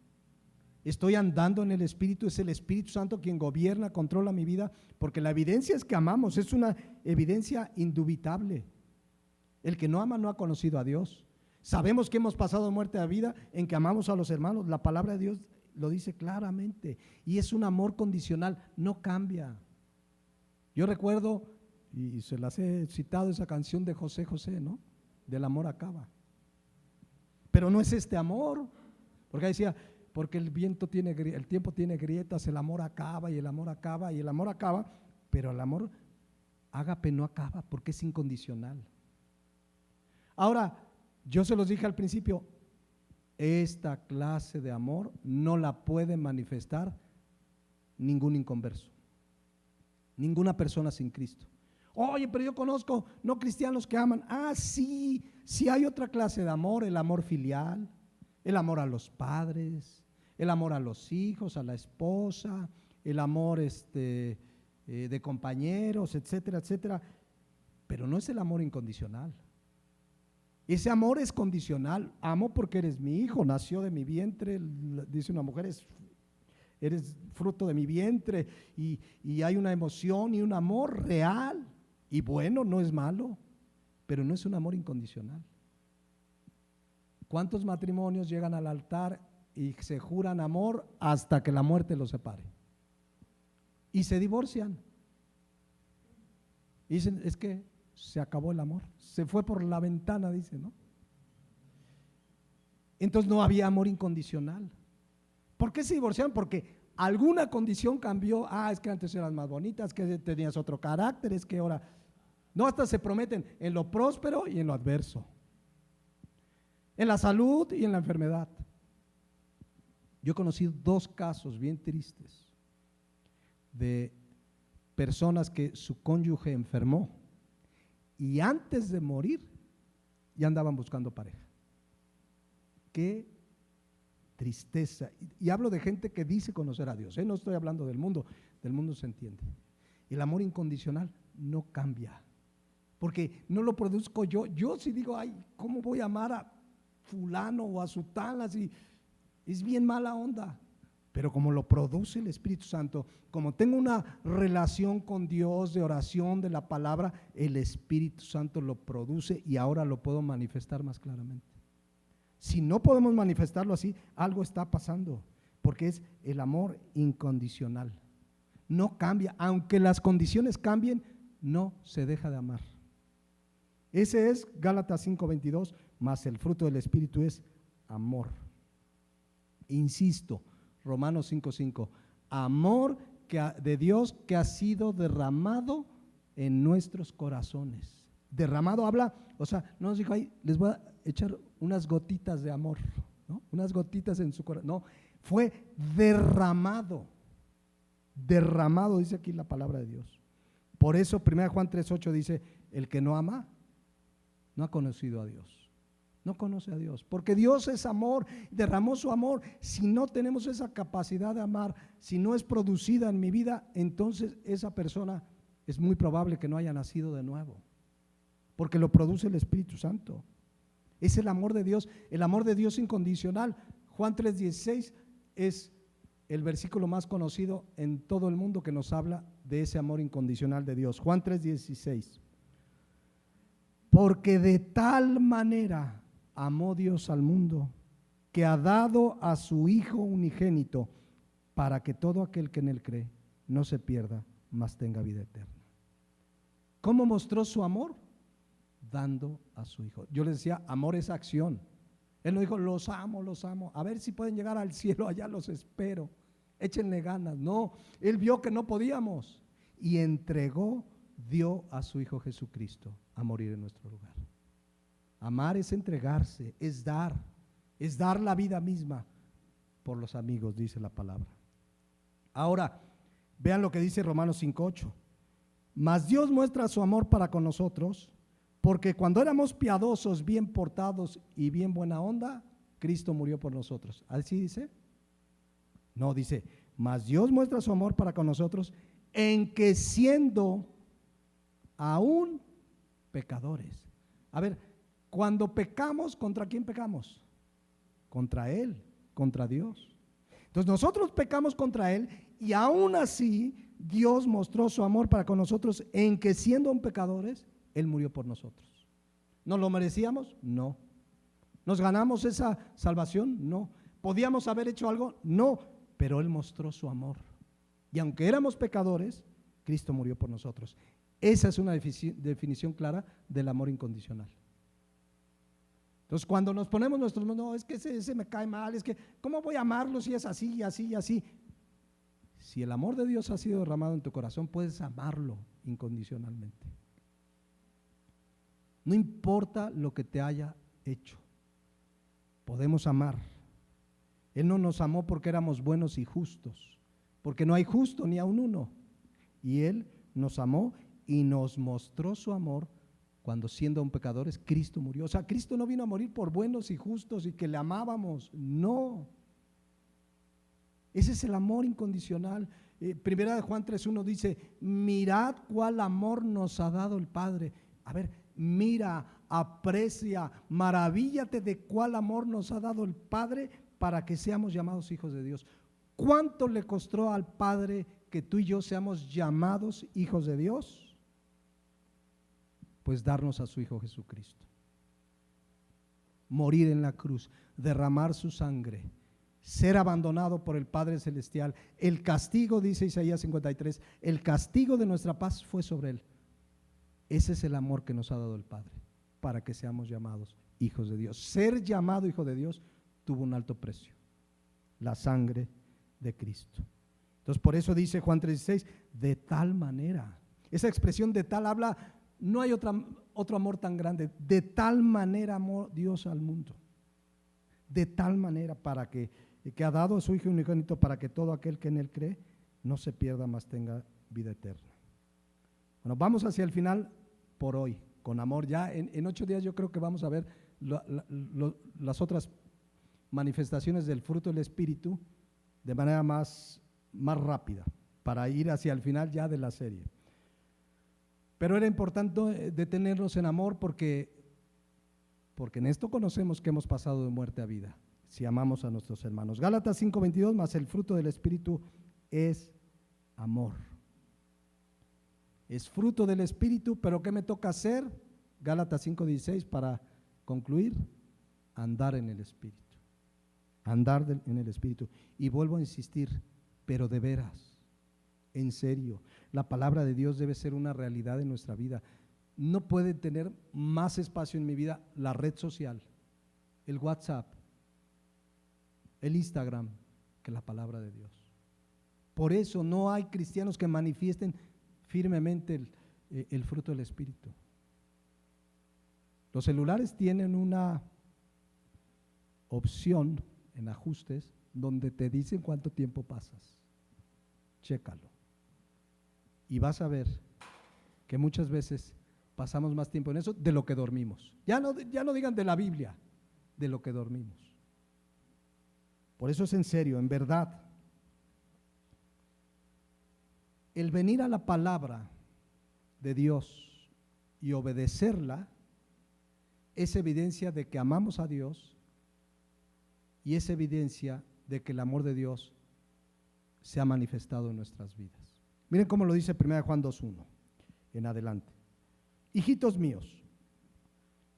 ¿Estoy andando en el Espíritu? ¿Es el Espíritu Santo quien gobierna, controla mi vida? Porque la evidencia es que amamos, es una evidencia indubitable. El que no ama no ha conocido a Dios. Sabemos que hemos pasado de muerte a vida en que amamos a los hermanos. La palabra de Dios lo dice claramente. Y es un amor condicional, no cambia. Yo recuerdo, y se las he citado, esa canción de José José, ¿no? Del amor acaba. pero no es este amor, porque ahí decía, porque el tiempo tiene grietas, el amor acaba y el amor acaba y el amor acaba, pero el amor ágape no acaba porque es incondicional. Ahora, yo se los dije al principio, esta clase de amor no la puede manifestar ningún inconverso, ninguna persona sin Cristo. Oye, pero yo conozco no cristianos que aman. Sí, sí hay otra clase de amor, el amor filial, el amor a los padres, el amor a los hijos, a la esposa, el amor de compañeros, etcétera, etcétera. Pero no es el amor incondicional. Ese amor es condicional. Amo porque eres mi hijo, nació de mi vientre, dice una mujer, eres fruto de mi vientre, y hay una emoción y un amor real. Y bueno, no es malo, pero no es un amor incondicional. ¿Cuántos matrimonios llegan al altar y se juran amor hasta que la muerte los separe? Y se divorcian. Y dicen, es que se acabó el amor, se fue por la ventana, dice, ¿no? Entonces no había amor incondicional. ¿Por qué se divorciaron? Porque alguna condición cambió. Es que antes eras más bonitas, que tenías otro carácter, es que ahora… No, hasta se prometen en lo próspero y en lo adverso, en la salud y en la enfermedad. Yo he conocido 2 casos bien tristes de personas que su cónyuge enfermó y antes de morir ya andaban buscando pareja. Qué tristeza. Y hablo de gente que dice conocer a Dios, no estoy hablando del mundo se entiende. El amor incondicional no cambia, porque no lo produzco yo. Yo sí digo, ¿cómo voy a amar a fulano o a sutana? Si es bien mala onda. Pero como lo produce el Espíritu Santo, como tengo una relación con Dios de oración, de la palabra, el Espíritu Santo lo produce y ahora lo puedo manifestar más claramente. Si no podemos manifestarlo así, algo está pasando, porque es el amor incondicional. No cambia, aunque las condiciones cambien, no se deja de amar. Ese es Gálatas 5:22, más el fruto del Espíritu es amor. Insisto, Romanos 5:5, amor de Dios que ha sido derramado en nuestros corazones. Derramado habla, no nos dijo ahí, les voy a echar unas gotitas de amor, ¿no? Unas gotitas en su corazón. No, fue derramado, dice aquí la palabra de Dios. Por eso 1 Juan 3:8 dice, el que no ama, no ha conocido a Dios. No conoce a Dios, porque Dios es amor, derramó su amor. Si no tenemos esa capacidad de amar, si no es producida en mi vida, entonces esa persona es muy probable que no haya nacido de nuevo, porque lo produce el Espíritu Santo. Es el amor de Dios incondicional. Juan 3:16 es el versículo más conocido en todo el mundo que nos habla de ese amor incondicional de Dios. Juan 3:16. Porque de tal manera amó Dios al mundo, que ha dado a su Hijo unigénito, para que todo aquel que en él cree no se pierda, mas tenga vida eterna. ¿Cómo mostró su amor? Dando a su Hijo. Yo les decía, amor es acción. Él no dijo, los amo, a ver si pueden llegar al cielo, allá los espero, échenle ganas. No, Él vio que no podíamos y dio a su Hijo Jesucristo a morir en nuestro lugar. Amar es entregarse, es dar la vida misma por los amigos, dice la palabra. Ahora, vean lo que dice Romanos 5:8. Mas Dios muestra su amor para con nosotros, porque cuando éramos piadosos, bien portados y bien buena onda, Cristo murió por nosotros. ¿Así dice? No, dice, mas Dios muestra su amor para con nosotros, en que siendo aún pecadores. A ver, cuando pecamos, ¿contra quién pecamos? Contra Él, contra Dios. Entonces nosotros pecamos contra Él y aún así Dios mostró su amor para con nosotros en que siendo aún pecadores, Él murió por nosotros. ¿Nos lo merecíamos? No. ¿Nos ganamos esa salvación? No. ¿Podíamos haber hecho algo? No. Pero Él mostró su amor. Y aunque éramos pecadores, Cristo murió por nosotros. Esa es una definición clara del amor incondicional. Entonces, cuando nos ponemos nuestros, no, es que ese me cae mal, es que, ¿cómo voy a amarlo si es así y así y así? Si el amor de Dios ha sido derramado en tu corazón, puedes amarlo incondicionalmente. No importa lo que te haya hecho, podemos amar. Él no nos amó porque éramos buenos y justos, porque no hay justo ni aun uno. Y Él nos amó y nos mostró su amor cuando, siendo aún pecadores, Cristo murió. O sea, Cristo no vino a morir por buenos y justos y que le amábamos, no. Ese es el amor incondicional. Primera de Juan 3:1 dice: mirad cuál amor nos ha dado el Padre. A ver, mira, aprecia, maravíllate de cuál amor nos ha dado el Padre para que seamos llamados hijos de Dios. ¿Cuánto le costó al Padre que tú y yo seamos llamados hijos de Dios? Pues darnos a su Hijo Jesucristo, morir en la cruz, derramar su sangre, ser abandonado por el Padre Celestial. El castigo, dice Isaías 53, el castigo de nuestra paz fue sobre Él. Ese es el amor que nos ha dado el Padre, para que seamos llamados hijos de Dios. Ser llamado hijo de Dios tuvo un alto precio: la sangre de Cristo. Entonces, por eso dice Juan 3:16, de tal manera. Esa expresión de tal habla, no hay otro amor tan grande. De tal manera amó Dios al mundo, de tal manera, para que ha dado a su Hijo unigénito, para que todo aquel que en Él cree no se pierda, mas tenga vida eterna. Bueno, vamos hacia el final por hoy, con amor. Ya en 8 días yo creo que vamos a ver las otras manifestaciones del fruto del Espíritu de manera más rápida, para ir hacia el final ya de la serie. Pero era importante detenernos en amor porque en esto conocemos que hemos pasado de muerte a vida, si amamos a nuestros hermanos. Gálatas 5:22, más el fruto del Espíritu es amor. Es fruto del Espíritu, pero ¿qué me toca hacer? Gálatas 5:16, para concluir: andar en el Espíritu. Andar en el Espíritu. Y vuelvo a insistir, pero de veras, en serio, la palabra de Dios debe ser una realidad en nuestra vida. No puede tener más espacio en mi vida la red social, el WhatsApp, el Instagram, que la palabra de Dios. Por eso no hay cristianos que manifiesten firmemente el fruto del Espíritu. Los celulares tienen una opción en ajustes donde te dicen cuánto tiempo pasas. Chécalo. Y vas a ver que muchas veces pasamos más tiempo en eso de lo que dormimos. Ya no digan de la Biblia, de lo que dormimos. Por eso es en serio, en verdad. El venir a la palabra de Dios y obedecerla es evidencia de que amamos a Dios, y es evidencia de que el amor de Dios se ha manifestado en nuestras vidas. Miren cómo lo dice 1 Juan 2:1 en adelante: hijitos míos,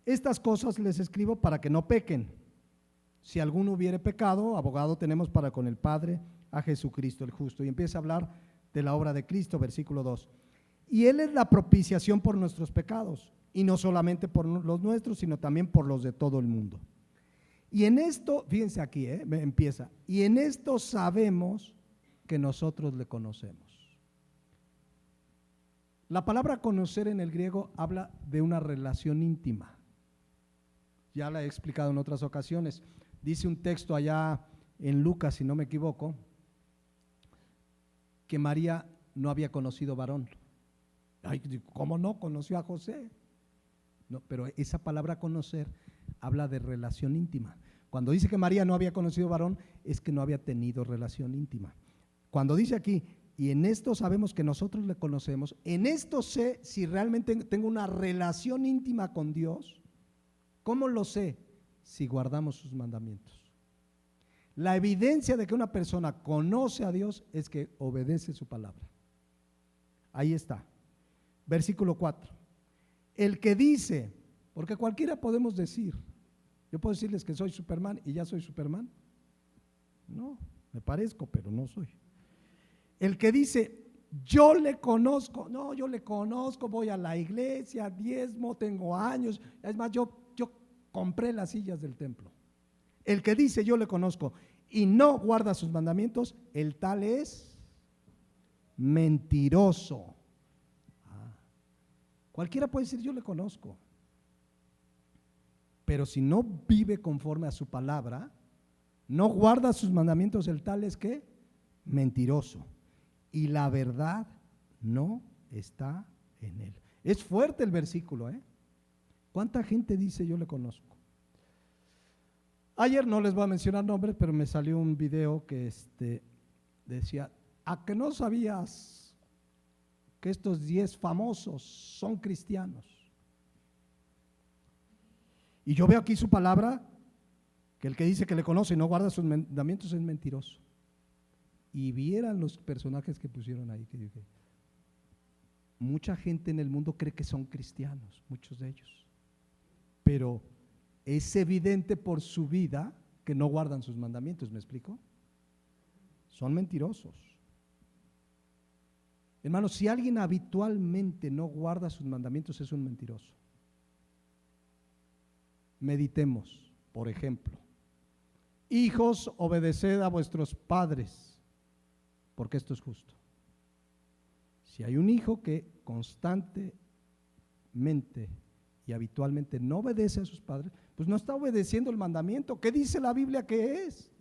estas cosas les escribo para que no pequen. Si alguno hubiere pecado, abogado tenemos para con el Padre, a Jesucristo el justo. Y empieza a hablar de la obra de Cristo, versículo 2. Y Él es la propiciación por nuestros pecados, y no solamente por los nuestros, sino también por los de todo el mundo. Y en esto, fíjense aquí, empieza: y en esto sabemos que nosotros le conocemos. La palabra conocer en el griego habla de una relación íntima. Ya la he explicado en otras ocasiones. Dice un texto allá en Lucas, si no me equivoco, que María no había conocido varón. Ay, ¿cómo no? Conoció a José. No, pero esa palabra conocer habla de relación íntima. Cuando dice que María no había conocido varón, es que no había tenido relación íntima. Cuando dice aquí, y en esto sabemos que nosotros le conocemos, en esto sé si realmente tengo una relación íntima con Dios. ¿Cómo lo sé? Si guardamos sus mandamientos. La evidencia de que una persona conoce a Dios es que obedece su palabra. Ahí está. Versículo 4. El que dice, porque cualquiera podemos decir, yo puedo decirles que soy Superman y ya soy Superman. No, me parezco, pero no soy. El que dice, yo le conozco, voy a la iglesia, diezmo, tengo años, es más, yo compré las sillas del templo. El que dice yo le conozco y no guarda sus mandamientos, el tal es mentiroso. Cualquiera puede decir yo le conozco, pero si no vive conforme a su palabra, no guarda sus mandamientos, el tal es ¿qué? Mentiroso. Y la verdad no está en él. Es fuerte el versículo, ¿eh? ¿Cuánta gente dice yo le conozco? Ayer no les voy a mencionar nombres, pero me salió un video que decía, ¿a que no sabías que estos 10 famosos son cristianos? Y yo veo aquí su palabra, que el que dice que le conoce y no guarda sus mandamientos es mentiroso. Y vieran los personajes que pusieron ahí, que dije, mucha gente en el mundo cree que son cristianos, muchos de ellos, pero es evidente por su vida que no guardan sus mandamientos, ¿me explico? Son mentirosos. Hermanos, si alguien habitualmente no guarda sus mandamientos, es un mentiroso. Meditemos, por ejemplo, hijos, obedeced a vuestros padres, porque esto es justo. Si hay un hijo que constantemente y habitualmente no obedece a sus padres, pues no está obedeciendo el mandamiento. ¿Qué dice la Biblia que es?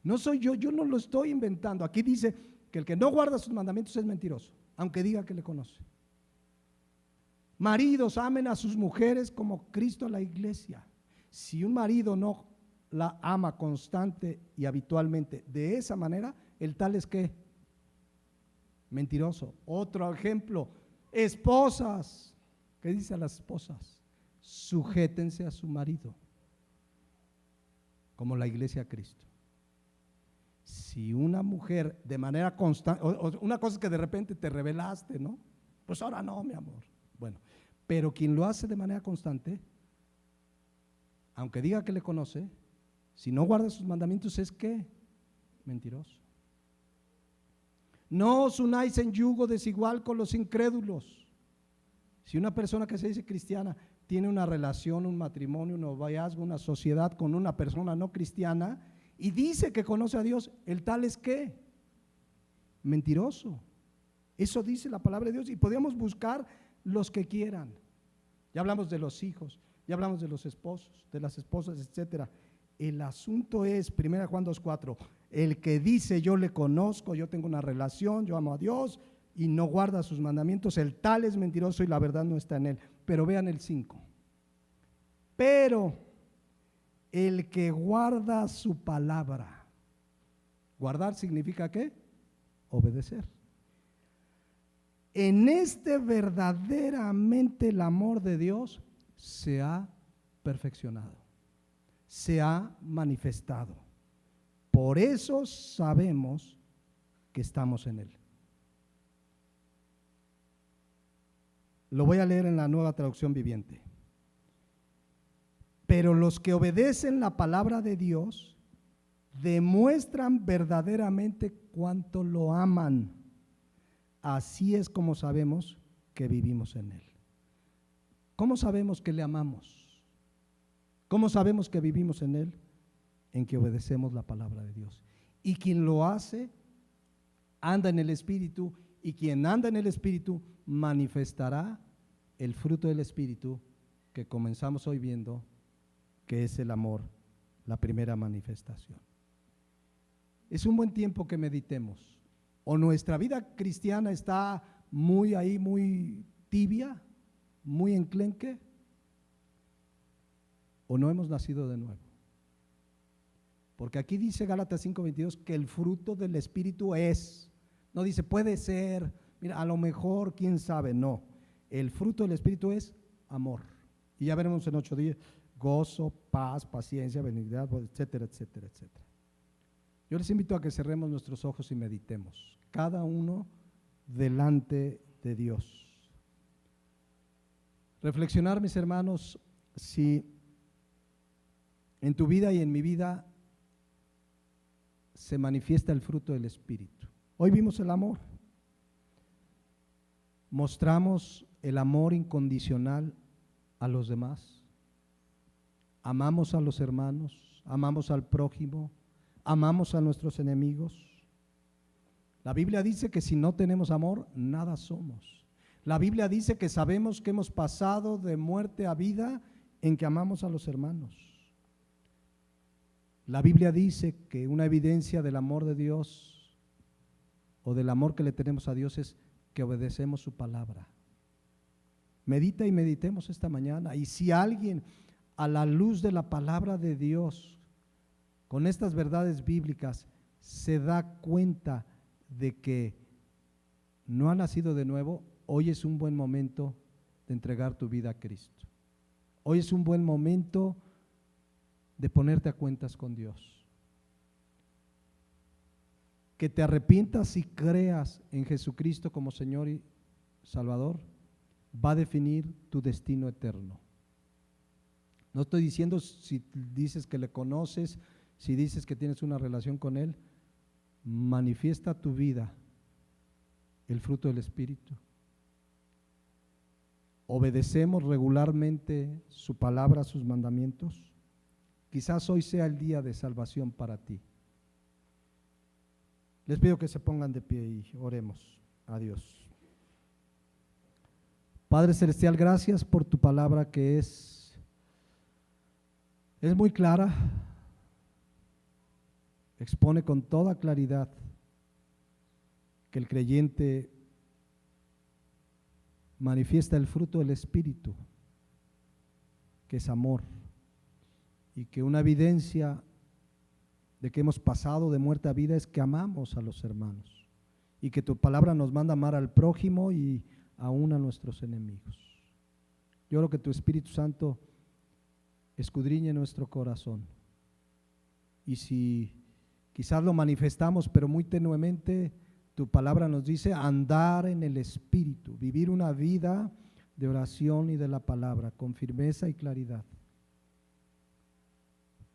No soy yo no lo estoy inventando. Aquí dice que el que no guarda sus mandamientos es mentiroso, aunque diga que le conoce. Maridos, amen a sus mujeres como Cristo a la iglesia. Si un marido no la ama constante y habitualmente de esa manera, el tal es que mentiroso. Otro ejemplo, esposas. ¿Qué dice a las esposas? Sujétense a su marido, como la iglesia a Cristo. Si una mujer de manera constante, una cosa es que de repente te rebelaste, ¿no? Pues ahora no, mi amor. Bueno, pero quien lo hace de manera constante, aunque diga que le conoce, si no guarda sus mandamientos es que mentiroso. No os unáis en yugo desigual con los incrédulos. Si una persona que se dice cristiana tiene una relación, un matrimonio, un noviazgo, una sociedad con una persona no cristiana y dice que conoce a Dios, el tal es ¿qué? Mentiroso. Eso dice la palabra de Dios y podemos buscar los que quieran. Ya hablamos de los hijos, ya hablamos de los esposos, de las esposas, etcétera. El asunto es, 1 Juan 2:4, el que dice yo le conozco, yo tengo una relación, yo amo a Dios y no guarda sus mandamientos, el tal es mentiroso y la verdad no está en él. Pero vean el 5. Pero el que guarda su palabra, guardar significa ¿qué? Obedecer. En este verdaderamente el amor de Dios se ha perfeccionado, se ha manifestado. Por eso sabemos que estamos en Él. Lo voy a leer en la Nueva Traducción Viviente. Pero los que obedecen la palabra de Dios demuestran verdaderamente cuánto lo aman. Así es como sabemos que vivimos en Él. ¿Cómo sabemos que le amamos? ¿Cómo sabemos que vivimos en Él? En que obedecemos la palabra de Dios. Y quien lo hace, anda en el Espíritu, y quien anda en el Espíritu manifestará el fruto del Espíritu que comenzamos hoy viendo, que es el amor, la primera manifestación. Es un buen tiempo que meditemos. O nuestra vida cristiana está muy ahí, muy tibia, muy enclenque, o no hemos nacido de nuevo. Porque aquí dice Gálatas 5:22 que el fruto del Espíritu es, no dice puede ser, mira, a lo mejor, quién sabe, no. El fruto del Espíritu es amor. Y ya veremos en 8 días, gozo, paz, paciencia, benignidad, etcétera, etcétera, etcétera. Yo les invito a que cerremos nuestros ojos y meditemos, cada uno delante de Dios. Reflexionar, mis hermanos, si en tu vida y en mi vida se manifiesta el fruto del Espíritu. Hoy vimos el amor. Mostramos el amor incondicional a los demás. amamos a los hermanos, amamos al prójimo, amamos a nuestros enemigos. La Biblia dice que si no tenemos amor, nada somos. La Biblia dice que sabemos que hemos pasado de muerte a vida en que amamos a los hermanos. La Biblia dice que una evidencia del amor de Dios o del amor que le tenemos a Dios es que obedecemos su palabra. Medita y meditemos esta mañana. Y si alguien a la luz de la palabra de Dios, con estas verdades bíblicas, se da cuenta de que no ha nacido de nuevo, hoy es un buen momento de entregar tu vida a Cristo. Hoy es un buen momento de ponerte a cuentas con Dios. Que te arrepientas y creas en Jesucristo como Señor y Salvador va a definir tu destino eterno. No estoy diciendo si dices que le conoces, si dices que tienes una relación con Él, manifiesta tu vida el fruto del Espíritu. ¿Obedecemos regularmente su palabra, sus mandamientos? Quizás hoy sea el día de salvación para ti. Les pido que se pongan de pie y oremos a Dios. Padre Celestial, gracias por tu palabra que es muy clara, expone con toda claridad que el creyente manifiesta el fruto del Espíritu, que es amor, y que una evidencia de que hemos pasado de muerte a vida es que amamos a los hermanos, y que tu palabra nos manda a amar al prójimo y aún a nuestros enemigos. Yo oro que tu Espíritu Santo escudriñe nuestro corazón, y si quizás lo manifestamos pero muy tenuemente, tu palabra nos dice andar en el Espíritu, vivir una vida de oración y de la palabra con firmeza y claridad.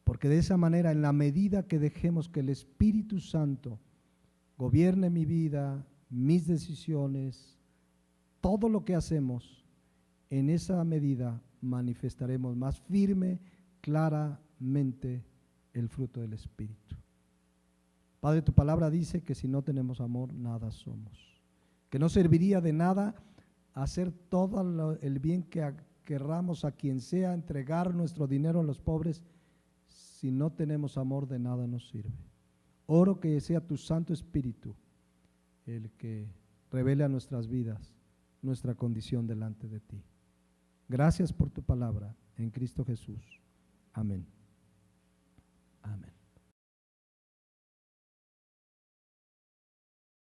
Porque de esa manera, en la medida que dejemos que el Espíritu Santo gobierne mi vida, mis decisiones, todo lo que hacemos, en esa medida manifestaremos más firme, claramente el fruto del Espíritu. Padre, tu palabra dice que si no tenemos amor, nada somos. Que no serviría de nada hacer todo el bien que querramos a quien sea, entregar nuestro dinero a los pobres. Si no tenemos amor, de nada nos sirve. Oro que sea tu Santo Espíritu el que revele a nuestras vidas nuestra condición delante de ti. Gracias por tu palabra en Cristo Jesús. Amén.